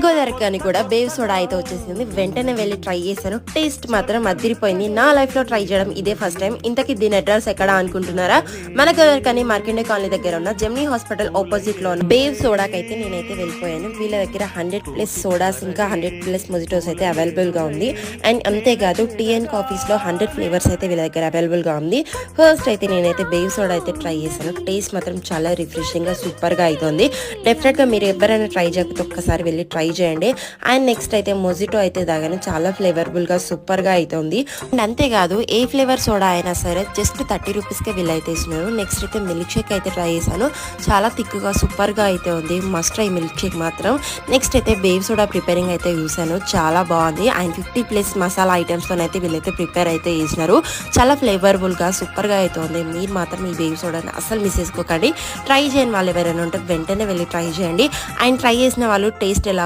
గోదావరికని కూడా బేవ్ సోడా అయితే వచ్చేసింది. వెంటనే వెళ్ళి ట్రై చేశాను. టేస్ట్ మాత్రం అదిరిపోయింది. నా లైఫ్ లో ట్రై చేయడం ఇదే ఫస్ట్ టైం. ఇంతకీ దీని అడ్రస్ ఎక్కడ అనుకుంటున్నారా? మన గోదావరికని మార్కెండే కాలనీ దగ్గర ఉన్న జెమినీ హాస్పిటల్ ఆపోజిట్ లో ఉన్న బేవ్ సోడాకి అయితే నేనైతే వెళ్ళిపోయాను. వీళ్ళ దగ్గర 100+ సోడాస్ ఇంకా 100+ మొజిటోస్ అయితే అవైలబుల్ గా ఉంది. అండ్ అంతేకాదు టీ అండ్ కాఫీస్ లో 100 ఫ్లేవర్స్ అయితే వీళ్ళ దగ్గర అవైలబుల్ గా ఉంది. ఫస్ట్ అయితే నేనైతే బేవ్ సోడా అయితే ట్రై చేశాను. టేస్ట్ మాత్రం చాలా రిఫ్రెషింగ్ గా సూపర్ గా అవుతుంది. డెఫినెట్ గా మీరు ఎవరైనా ట్రై చేయకపోతే ఒక్కసారి వెళ్ళి ట్రై చేయండి. అండ్ నెక్స్ట్ అయితే మొజిటో అయితే తాగాను. చాలా ఫ్లేవర్ఫుల్ గా సూపర్ గా అవుతుంది. అండ్ అంతేకాదు ఏ ఫ్లేవర్ సోడా అయినా సరే జస్ట్ 30 రూపీస్కే వీళ్ళైతే ఇస్తున్నారు. నెక్స్ట్ అయితే మిల్క్ షేక్ అయితే ట్రై చేశాను. చాలా థిక్గా సూపర్ గా అయితే ఉంది. మస్ట్ ట్రై మిల్క్ షేక్ మాత్రం. నెక్స్ట్ అయితే బేవ్ సోడా ప్రిపేరింగ్ అయితే చూసాను. చాలా బాగుంది. అండ్ 50+ మసాలా ఐటమ్స్ తోనైతే వీళ్ళైతే ప్రిపేర్ అయితే చేసినారు. చాలా ఫ్లేవర్ఫుల్ గా సూపర్ గా అయితే ఉంది. మీరు మాత్రం ఈ బేవ్ సోడాని అసలు మిస్ చేసుకోకండి. ట్రై చేయని వాళ్ళు ఎవరైనా ఉంటే వెంటనే వెళ్ళి ట్రై చేయండి. అండ్ ట్రై చేసిన వాళ్ళు టేస్ట్ ఎలా